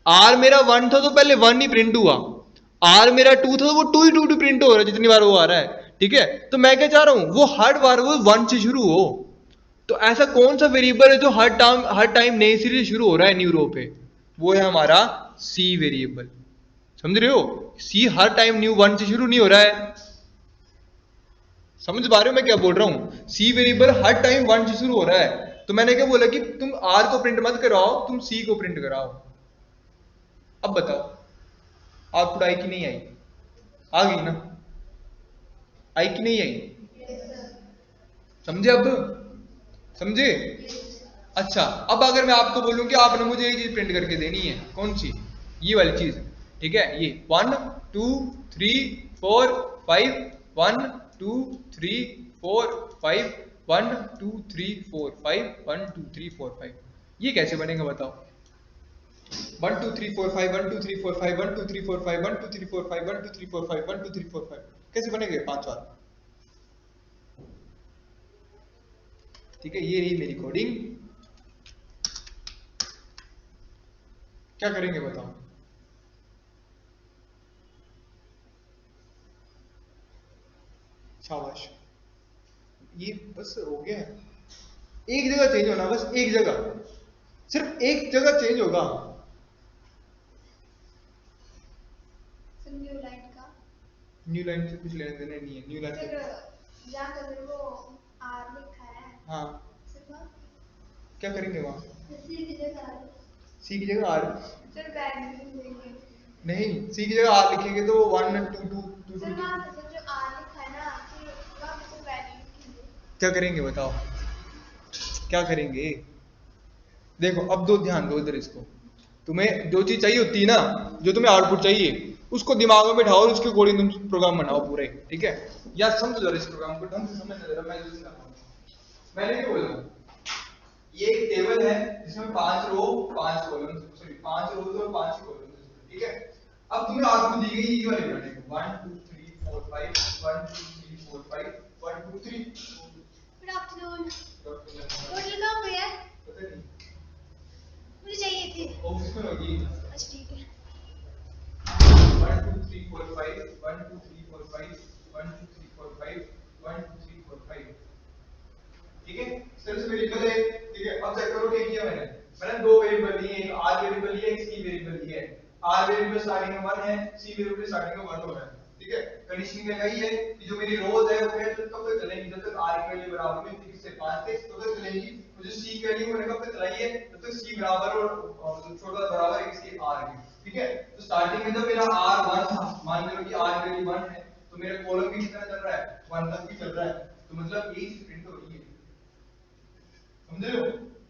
आर मेरा 1 था तो पहले 1 ही प्रिंट हुआ, आर मेरा 2 था तो वो 2 ही 2 प्रिंट हो रहा है जितनी बार वो आ रहा है, ठीक है। तो मैं क्या चाह रहा हूं, वो हर बार वो 1 से शुरू हो। तो ऐसा कौन सा वेरिएबल है जो हर टाइम नए सिरे से शुरू हो रहा है न्यू रो पे, वो है हमारा सी वेरिएबल, समझ रहे हो। सी हर टाइम न्यू 1 से शुरू नहीं हो रहा है, समझ पा रहे हो मैं क्या बोल रहा हूं, सी वेरिएबल हर टाइम 1 से शुरू हो रहा है। तो मैंने क्या बोला कि तुम आर को प्रिंट मत कराओ, तुम सी को प्रिंट कराओ। अब बताओ आउटपुट आई कि नहीं आई, आ गई ना, आई कि नहीं आई, समझे अब, समझे। अच्छा अब अगर मैं आपको बोलूं कि आपने मुझे एक चीज प्रिंट करके देनी है, कौन सी, ये वाली चीज, ठीक है, ये 1 2 3 4 5 1 2 3 4 5 1 2 3 4 5 1 2 3 4 5, ये कैसे बनेगा बताओ, 1 2 3 4 5 1 2 3 4 5 1 2 3 4 5 1 2 3 4 5 1 2 3 4 5 1 2 3 4 5, कैसे बनेंगे 5 बार, ठीक है। ये रही मेरी कोडिंग, क्या करेंगे बताओ, शाबाश, ये बस हो गया, एक जगह चेंज होना, बस एक जगह, सिर्फ एक जगह चेंज होगा, न्यू लाइन का, न्यू लाइन से कुछ लेने देने नहीं है, न्यू लाइन से जहाँ कलर वो आर लिखा है, हाँ क्या करेंगे वहां, सी की जगह आर, सी की जगह आर, फिर वैल्यू देंगे, नहीं सी की जगह आर लिखेंगे तो 1 2 2 2 फिर वहाँ पे जो आर लिखा है ना, फिर वहाँ पे वैल्यू लिखेंगे, क्या करेंगे बताओ, क्या करेंगे, देखो अब दो ध्यान दो इधर, इसको तुम्हें जो चीज चाहिए होती है ना, जो तुम्हें आउटपुट चाहिए उसको दिमाग में बिठाओ और उसके अकॉर्डिंग तुम प्रोग्राम बनाओ पूरे, ठीक है। या समझो जरा इस प्रोग्राम को ढंग से समझना जरा, मैं जो सिखा रहा हूं, मैंने क्या बोला, ये एक टेबल है जिसमें 5 रो 5 कॉलम, सॉरी 5 रोज और 5 कॉलम, ठीक है। अब तुम्हें आउटपुट दी गई ये वाली बनाने को 1 2 3 4 5 1 2 3 4 5 1 2 3, गुड आफ्टरनून, टोटल कहाँ पे है, पता नहीं, मुझे चाहिए थी, ऑफिस में होगी, अच्छा ठीक है, 1 2 3 4 5 1 2 3 4 5 1 2 3 4 5 1 2 3 4 5, ठीक है, सिर्फ वेरिएबल है, ठीक है। अब चेक करो क्या किया मैंने दो वेरिएबल लिए, एक आर वेरिएबल लिया, एक सी वेरिएबल लिया है, आर वेरिएबल स्टार्टिंग में 1 है, सी वेरिएबल स्टार्टिंग में 1 हो रहा है, ठीक है। कंडीशन क्या कही है कि जो मेरी रोज है वो कब तक चलेंगी, जब तक आर की वैल्यू बराबर नहीं 3 से 5 तक तब तक चलेंगी, मुझे सी की वैल्यू मैंने कब तक चलाई है, जब तक सी बराबर और छोटा बराबर है किसके, आर के, ठीक ठीक है। तो स्टार्टिंग में जब मेरा R1 था, मान लो कि R की वैल्यू 1 है, तो मेरा कॉलम भी कितना चल रहा है, 1 तक ही चल रहा है, तो मतलब यही प्रिंट हो रही है, समझ रहे हो।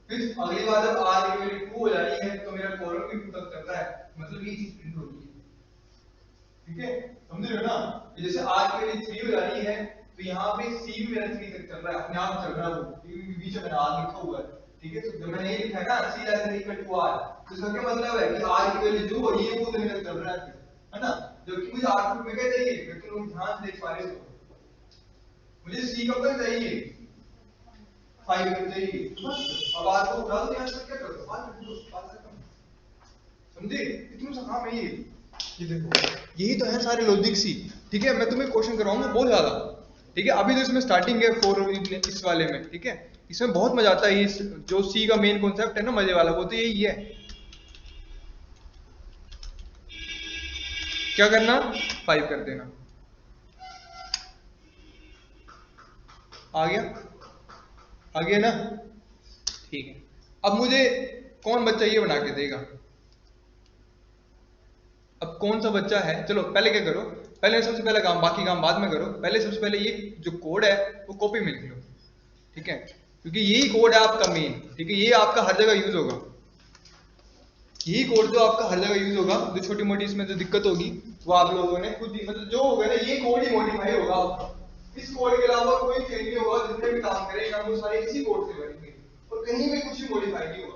फिर अगली बार जब R की वैल्यू 2 हो जा रही है तो मेरा कॉलम भी 2 तक चल रहा है, मतलब ये चीज प्रिंट हो रही है, ठीक है, समझ रहे हो ना। जैसे R की वैल्यू 3 हो जा रही है तो यहाँ पे C भी मेरा 3 तक चल रहा है, अपने आप चल रहा है वो, क्योंकि बीच में R लिखा हुआ है, ठीक है। तो जब मैंने ये लिखा है ना C less than equal to R, तो इसका क्या मतलब है कि R की वैल्यू जो हो रही है वो तो मेरा चल रहा है ना। जबकि मुझे आउटपुट में क्या चाहिए, मैं तुम लोग ध्यान से देख पा रहे हो, मुझे C कब तक चाहिए, 5 तक चाहिए, तो बस अब R को उठा दो, यहाँ से क्या करो, बात कर दो, बात खत्म, समझे। इतना सा काम है ये देखो, यही तो है सारे लॉजिक सी, ठीक है। मैं तुम्हें क्वेश्चन करवाऊंगा बहुत ज्यादा, ठीक है। अभी तो इसमें स्टार्टिंग है 4 इस वाले में, ठीक है। इसमें बहुत मजा आता है, इस जो सी का मेन कॉन्सेप्ट है ना मजे वाला, वो तो यही है। क्या करना, 5 कर देना, आ गया ना, ठीक है। अब मुझे कौन बच्चा ये बना के देगा, अब कौन सा बच्चा है, चलो पहले क्या करो, पहले सबसे पहले काम, बाकी काम बाद में करो, पहले सबसे पहले ये जो कोड है वो कॉपी में लिख लो, ठीक है, क्योंकि यही कोड है आपका मेन, ठीक है। ये आपका हर जगह यूज होगा, यही कोड जो आपका हर जगह यूज होगा। जो छोटी मोटी इसमें जो दिक्कत होगी वो आप लोगों ने खुद ही, मतलब जो होगा ना, ये कोड ही मॉडिफाई होगा आपका, इस कोड के अलावा कोई चेंज नहीं होगा। जितने भी काम करेगा वो सारे इसी कोड से बनेंगे और कहीं भी कुछ भी मॉडिफाई नहीं होगा।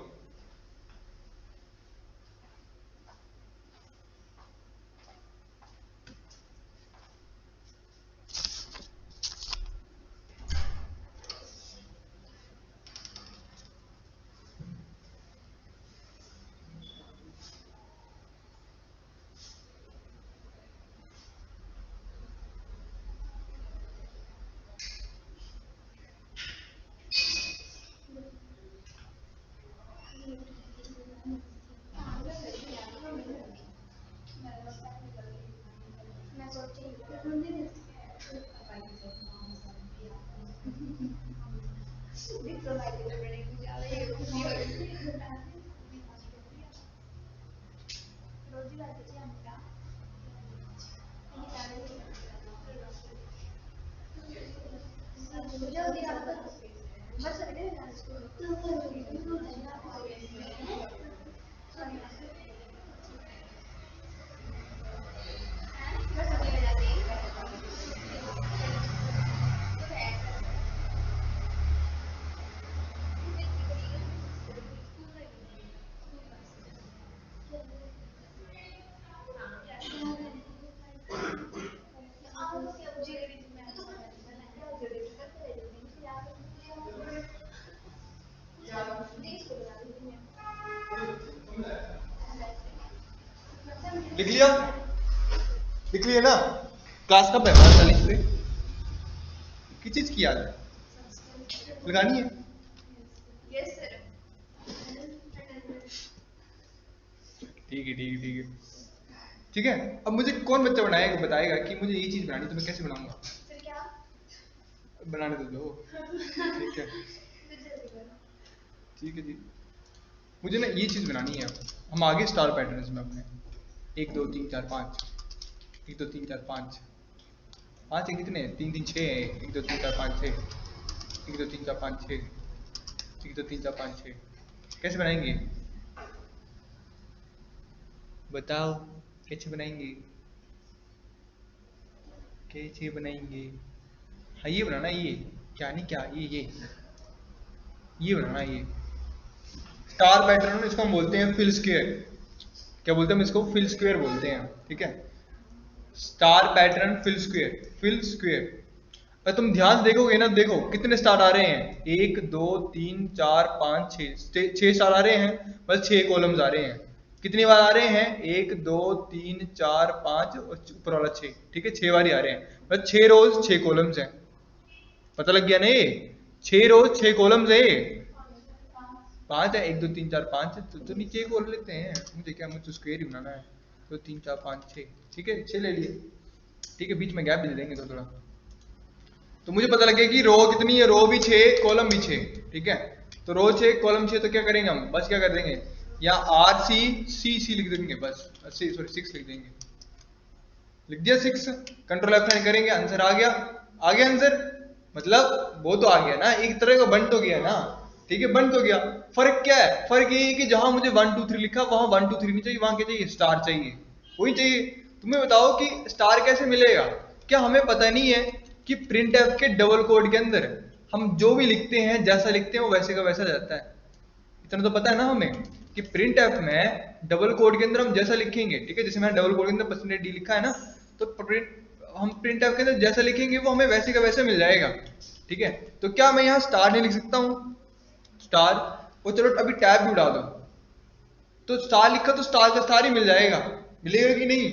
लिख लिया, लिख लिया ना। क्लास कब है, 5 तारीख से किस चीज की याद है लगानी है, यस सर, ठीक है, ठीक है, ठीक है, ठीक है। अब मुझे कौन बच्चा बनाएगा, बताएगा कि मुझे ये चीज बनानी, तो मैं कैसे बनाऊंगा, फिर क्या बनाने तो दो, ठीक है, ठीक है जी। मुझे ना ये चीज बनानी है। हम आगे स्टार पैटर्न्स में अपने 1 2 3 4 5, 1 2 3 4 5, 5 है कितने, 3 3 6 है, 1 2 3 4 5 6, 1 2 3 4 5 6, 1 2 3 4 5 6, कैसे बनाएंगे बताओ, कैसे बनाएंगे, कैसे बनाएंगे। हाँ ये बनाना, ये क्या नहीं क्या, ये बनाना, ये स्टार पैटर्न, इसको हम बोलते हैं फिल स्क्वायर। क्या बोलते हैं हम इसको, फिल स्क्वायर बोलते हैं, ठीक है। Star pattern fill square, fill square. अगर तुम ध्यान से देखोगे ना, देखो कितने स्टार आ रहे हैं, 1 2 3 4 5 6 स्टार आ रहे हैं, बस 6 कॉलम्स आ रहे हैं। कितनी बार आ रहे हैं, 1 2 3 4 5 और ऊपर वाला 6, ठीक है, 6 बार ही आ रहे हैं, बस 6 रोज 6 कॉलम्स हैं। पता लग गया ना, ये 6 रोज 6 कॉलम्स है, 5 है, 1 2 3 4 5, तो नीचे एक और लेते हैं, मुझे क्या, मुझे स्क्वायर ही बनाना है, 2 3 4 5 6, ठीक है, 6 ले लिए, ठीक है, बीच में गैप भी दे देंगे थोड़ा। तो मुझे पता लगे कि रो कितनी है, रो भी 6 कॉलम भी 6, ठीक है। तो रो 6 कॉलम 6, तो क्या करेंगे हम, बस क्या कर देंगे, या आर सी सी सी लिख देंगे बस, सॉरी 6 लिख देंगे, लिख दिया 6, कंट्रोल F9 करेंगे, आंसर आ गया आंसर, मतलब वो तो आ गया ना, एक तरह का बन तो गया ना, ठीक है बन तो गया। फर्क क्या है, फर्क ये है कि जहां मुझे 1 2 3 लिखा वहां 1 2 3 नहीं चाहिए, वहां क्या चाहिए, स्टार चाहिए, वही चाहिए। तुम्हें बताओ कि स्टार कैसे मिलेगा, क्या हमें पता नहीं है कि प्रिंट एफ के डबल कोड के अंदर हम जो भी लिखते हैं जैसा लिखते हैं वो वैसे का वैसा जाता है, इतना तो पता है ना हमें कि प्रिंट एफ में डबल कोड के अंदर हम जैसा लिखेंगे, ठीक है, जैसे मैंने डबल कोड के अंदर %d लिखा है ना, तो हम प्रिंट एफ के अंदर जैसा लिखेंगे वो हमें वैसे का वैसे मिल जाएगा, ठीक है। तो क्या मैं यहाँ स्टार नहीं लिख सकता हूँ, स्टार, वो चलो अभी टैब भी उड़ा दो, तो स्टार लिखा तो स्टार का स्टार ही मिल जाएगा, मिलेगा कि नहीं,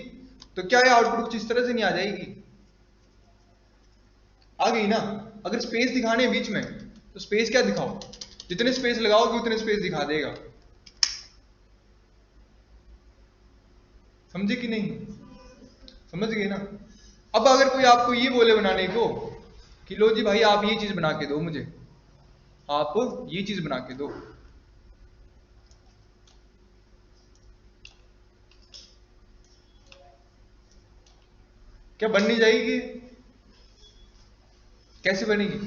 तो क्या ये आउटपुट कुछ इस तरह से नहीं आ जाएगी, आ गई ना। अगर स्पेस दिखाने हैं बीच में तो स्पेस क्या दिखाओ, जितने स्पेस लगाओगे उतने स्पेस दिखा देगा, समझे कि नहीं, समझ गए ना। अब अगर कोई आपको ये बोले बनाने को कि लो जी भाई आप ये चीज बना के दो मुझे, आप ये चीज बना के दो, क्या बन नहीं जाएगी, कैसे बनेगी,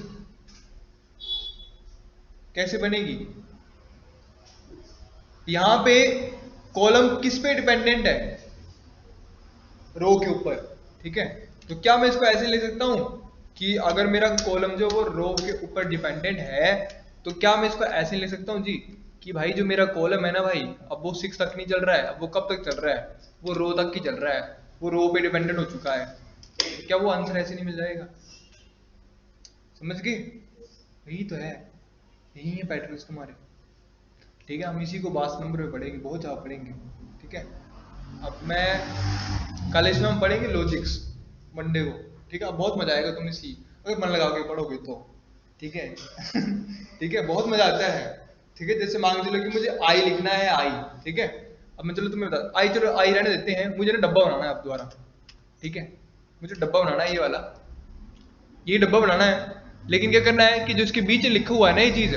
कैसे बनेगी। यहां पे कॉलम किस पे डिपेंडेंट है, रो के ऊपर, ठीक है। तो क्या मैं इसको ऐसे ले सकता हूं कि अगर मेरा कॉलम जो वो रो के ऊपर डिपेंडेंट है, तो क्या मैं इसको ऐसे ले सकता हूं जी कि भाई जो मेरा कॉलम है ना भाई, अब वो 6 तक नहीं चल रहा है, अब वो कब तक चल रहा है, वो रो तक ही चल रहा है, वो रो पे डिपेंडेंट हो चुका है, क्या वो आंसर ऐसे नहीं मिल जाएगा, समझ गए, यही तो है, यही है पैटर्न्स तुम्हारे, ठीक है। हम इसी को 22 नंबर पे पढ़ेंगे, बहुत ज्यादा पढ़ेंगे, ठीक है। अब मैं कल इसमें हम पढ़ेंगे लॉजिक्स मंडे को, ठीक है, अब बहुत मजा आएगा, तुम इसी अगर मन लगा के पढ़ोगे तो, ठीक है ठीक है, बहुत मजा आता है, ठीक है। जैसे मान चलो कि मुझे आई लिखना है, आई, ठीक है, अब मैं चलो तुम्हें बता, आई चलो आई रहने देते हैं, मुझे ना डब्बा बनाना है अब दोबारा, ठीक है, मुझे डब्बा बनाना है, ये वाला, ये डब्बा बनाना है, लेकिन क्या करना है कि जो इसके बीच लिखा हुआ है ना, ये चीज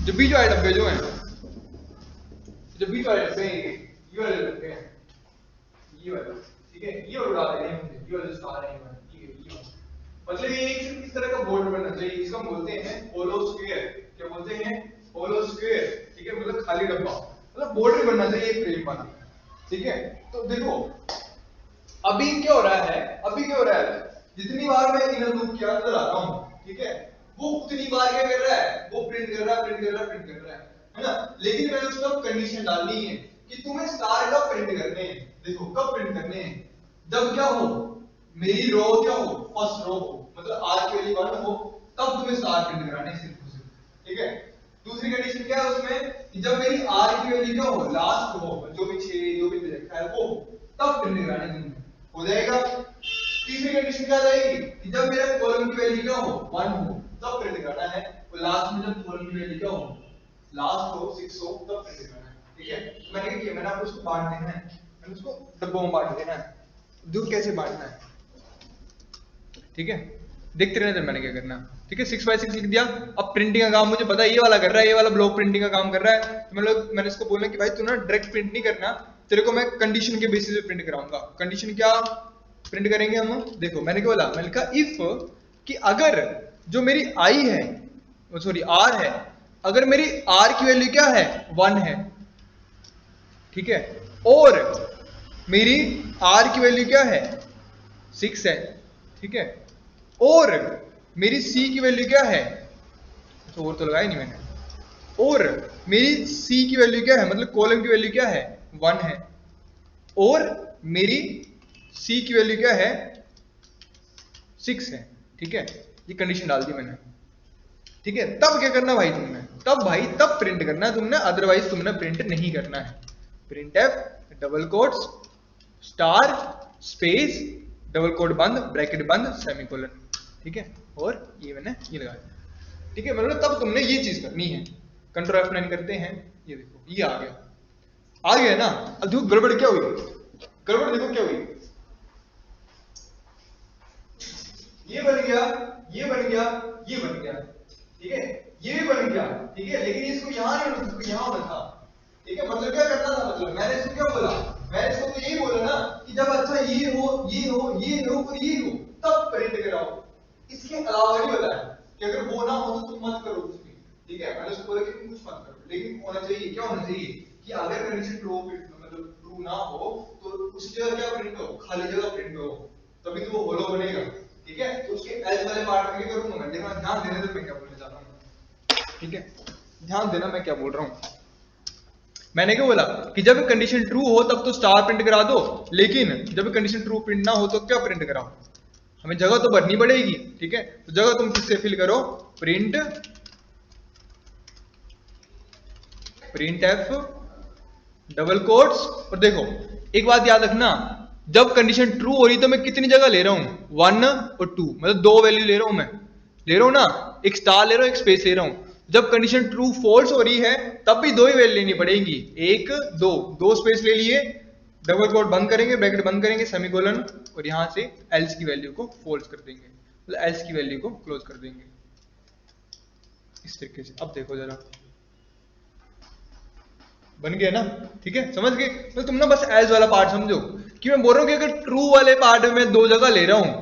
जो बीच वाले डब्बे जो हैं, जो बीच वाले डब्बे हैं, ये वाले डब्बे हैं, ये वाले, ठीक है, ये वाले उड़ा देने हैं मुझे, ये वाले स्टार है, ये मतलब ये एक इस तरह का बोर्ड बनना चाहिए, इसको हम बोलते हैं होलो स्क्वायर, क्या बोलते हैं, होलो स्क्वायर, ठीक है, मतलब खाली डब्बा, मतलब बोर्ड भी बनना चाहिए एक फ्रेम वाला, ठीक है। तो देखो अभी क्या हो रहा है, अभी क्या हो रहा है, जितनी बार मैं इनर लूप के अंदर आता हूं, ठीक है, वो उतनी बार क्या कर रहा है, वो प्रिंट कर रहा है, प्रिंट कर रहा है, प्रिंट कर रहा है ना। लेकिन मैंने उसको कंडीशन डालनी है कि तुम्हें स्टार कब प्रिंट करने हैं, देखो कब प्रिंट करने हैं, जब क्या हो, मेरी रो क्या हो, फर्स्ट रो हो, मतलब आर की वैल्यू 1 हो, तब तुम्हें स्टार प्रिंट कराने सिर्फ, ठीक है। दूसरी कंडीशन क्या है उसमें कि जब मेरी आर की वैल्यू क्या हो, लास्ट हो, जो भी 6 जो भी लिखा है वो, तब प्रिंट कराने तुम्हें हो जाएगा। तीसरी कंडीशन क्या रहेगी कि जब मेरा कॉलम की वैल्यू क्या हो, 1 हो, तब प्रिंट करना है, और लास्ट में जब कॉलम की वैल्यू क्या हो, लास्ट हो 6 हो, तब प्रिंट करना है, ठीक है। तो मैंने क्या किया, मैंने आपको उसको बांट देना है, मैंने उसको डब्बों में बांट देना है, दूर कैसे बांटना है, ठीक है, देखते रहना मैंने क्या करना, ठीक है। 6x6 लिख दिया। अब प्रिंटिंग का काम मुझे पता है ये वाला कर रहा है, ये वाला ब्लॉक प्रिंटिंग का काम कर रहा है, तो मैंने इसको बोला कि भाई तू ना डायरेक्ट प्रिंट नहीं करना, तेरे को मैं कंडीशन के बेसिस पे प्रिंट कराऊंगा। कंडीशन क्या प्रिंट करेंगे हम, देखो मैंने क्या बोला, मैंने लिखा इफ कि अगर जो मेरी आई है, सॉरी आर है, अगर मेरी आर की वैल्यू क्या है, 1 है, ठीक है, और मेरी आर की वैल्यू क्या है, 6 है, ठीक है, और मेरी सी की वैल्यू क्या है, तो और तो लगाया नहीं मैंने, और मेरी सी की वैल्यू क्या है, मतलब कॉलम की वैल्यू क्या है, 1 है, और मेरी सी की वैल्यू क्या है, 6 है, ठीक है, ये कंडीशन डाल दी मैंने, ठीक है। तब क्या करना भाई तुमने, तब प्रिंट करना है तुमने, अदरवाइज तुमने प्रिंट नहीं करना है। Print f double quotes star space double quote बंद ब्रैकेट बंद सेमीकोलन, ठीक है, और ये मैंने ये लगा दिया, ठीक है, मतलब तब तुमने ये चीज करनी है। कंट्रोल F9 करते हैं, ये देखो ये आ गया ना। अब देखो गड़बड़ क्या हुई, गड़बड़ देखो क्या हुई, ये बन गया, ये बन गया, ये बन गया, ठीक है, ये भी बन गया, ठीक है, लेकिन इसको यहां नहीं होना, इसको यहां होना था, ठीक है, मतलब क्या करना था, मतलब मैंने इसको क्या बोला, मैंने इसको तो यही बोला ना कि जब अच्छा ये हो ये हो ये हो और ये हो तब प्रिंट कराओ, इसके अलावा नहीं बताया कि अगर वो ना हो तो तुम मत करो कुछ भी, ठीक है। मैंने उसको बोला कि तुम कुछ मत करो, लेकिन होना चाहिए, क्या होना चाहिए कि अगर कंडीशन ट्रू मतलब ट्रू ना हो तो उस जगह क्या प्रिंट हो, खाली जगह प्रिंट हो, तभी तो वो होलो बनेगा, ठीक है। तो उसके एल्स वाले पार्ट में क्या करूंगा मैं, देखना ध्यान देने दो मैं क्या बोलने जा रहा हूं, ठीक है, ध्यान देना मैं क्या बोल रहा हूं। मैंने क्या बोला कि जब कंडीशन ट्रू हो तब तो स्टार प्रिंट करा दो, लेकिन जब कंडीशन ट्रू प्रिंट ना हो तो क्या प्रिंट कराओ, हमें जगह तो भरनी पड़ेगी, ठीक है। तो जगह तुम किससे फिल करो, प्रिंट एफ डबल कोट्स, और देखो एक बात याद रखना, जब कंडीशन ट्रू हो रही तो मैं कितनी जगह ले रहा हूं, 1 और 2, मतलब दो वैल्यू ले रहा हूं, मैं ले रहा हूं ना, एक स्टार ले रहा हूं एक स्पेस ले रहा हूं। जब कंडीशन ट्रू फॉल्स हो रही है तब भी दो ही वैल्यू लेनी पड़ेगी, एक दो, दो स्पेस ले लिए, डबल कोट बंद करेंगे, ब्रैकेट बंद करेंगे, सेमीकोलन, और यहां से एल्स की वैल्यू को फॉल्स कर देंगे, मतलब एल्स की वैल्यू को क्लोज कर देंगे इस तरीके से। अब देखो जरा बन गया ना, ठीक है, समझ गए। तो तुम ना बस एल्स वाला पार्ट समझो कि मैं बोल रहा हूं कि अगर ट्रू वाले पार्ट में मैं दो जगह ले रहा हूं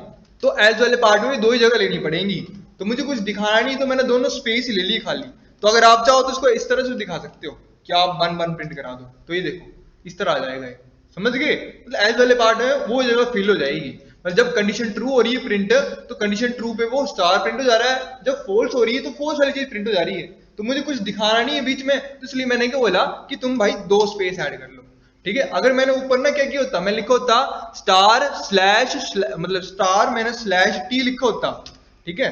तो एल्स वाले पार्ट में भी दो ही जगह लेनी पड़ेंगी, तो मुझे कुछ दिखाना नहीं, तो मैंने दोनों स्पेस ही ले ली खाली। तो अगर आप चाहो तो इसको इस तरह से दिखा सकते हो कि आप 1 1 प्रिंट करा दो, तो ये देखो इस तरह आ जाएगा ये, समझ गए। मतलब एल्स वाले पार्ट में वो जगह फिल हो जाएगी, मतलब जब कंडीशन ट्रू हो रही है प्रिंट, तो कंडीशन ट्रू पे वो स्टार प्रिंट हो जा रहा है, जब फॉल्स हो रही है तो फॉल्स वाली चीज प्रिंट हो जा रही है, तो मुझे कुछ दिखाना नहीं है बीच में, तो इसलिए मैंने क्या बोला कि तुम भाई दो स्पेस ऐड कर लो, ठीक है। अगर मैंने ऊपर ना क्या किया होता, मैं लिखा होता स्टार स्लैश मतलब स्टार मैंने स्लैश टी लिखा होता, ठीक है,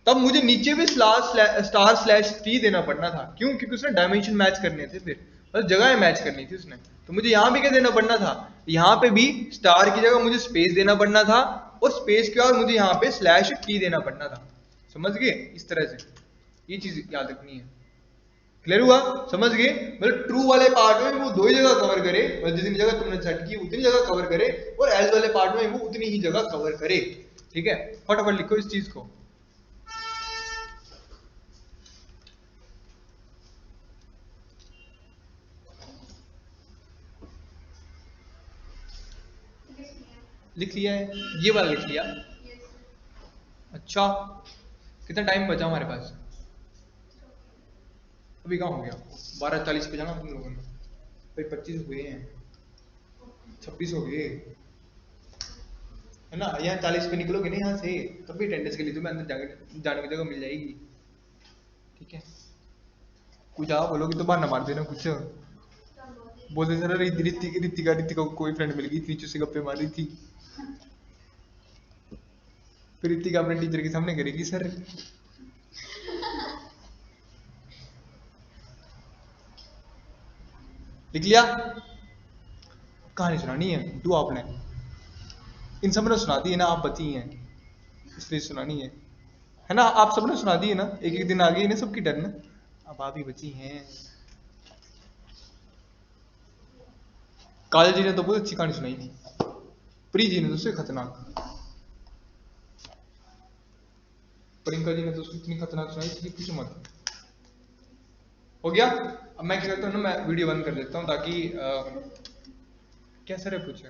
तब मुझे नीचे भी स्टार स्लैश टी देना पड़ना था, क्यों, क्योंकि उसने डायमेंशन मैच करने थे, फिर मतलब जगह मैच करनी थी उसने, तो मुझे यहां भी क्या देना पड़ना था, यहां पे भी स्टार की जगह मुझे स्पेस देना पड़ना था, और स्पेस के बाद मुझे यहाँ पे स्लैश टी देना पड़ना था, समझ गए, इस तरह से ये चीज याद रखनी है। क्लियर हुआ, समझ गए। मतलब ट्रू वाले पार्ट में वो दो ही जगह कवर करे, मतलब जितनी जगह तुमने सेट की उतनी जगह कवर करे, और एल्स वाले पार्ट में वो उतनी ही जगह कवर करे, ठीक है। फटाफट लिखो इस चीज को। लिख लिया है, ये वाला लिख लिया, अच्छा कितना टाइम बचा हमारे पास, अभी कहाँ हो गया, 12:40 पे जाना तुम लोगों ने, भाई 25 हुए हैं, 26 हो गए है ना, यहाँ 40 पे निकलोगे ना यहाँ से, तब भी अटेंडेंस के लिए तुम्हें अंदर जाने की जगह मिल जाएगी, ठीक है। कुछ आप बोलोगे तो बहाना मार देना कुछ, बोलते सर रितिका को कोई फ्रेंड मिल गई थी, नीचे से गप्पे मार रही थी, फिर रितिका अपने टीचर के सामने करेगी सर लिख लिया, कहानी सुनानी है तू आपने, इन सब ने सुना दी है ना, आप बची हैं इसलिए सुनानी है ना, आप सबने सुना दी है ना, एक एक दिन आ गई ना सबकी टर्न, अब आप ही बची हैं। काजल जी ने तो बहुत अच्छी कहानी सुनाई थी, प्री जी ने तो उससे खतरनाक, प्रियंका जी ने तो इतनी खतरनाक सुनाई थी कुछ मत। हो गया, अब मैं क्या करता हूँ ना, मैं वीडियो बंद कर देता हूँ ताकि क्या सर है पूछे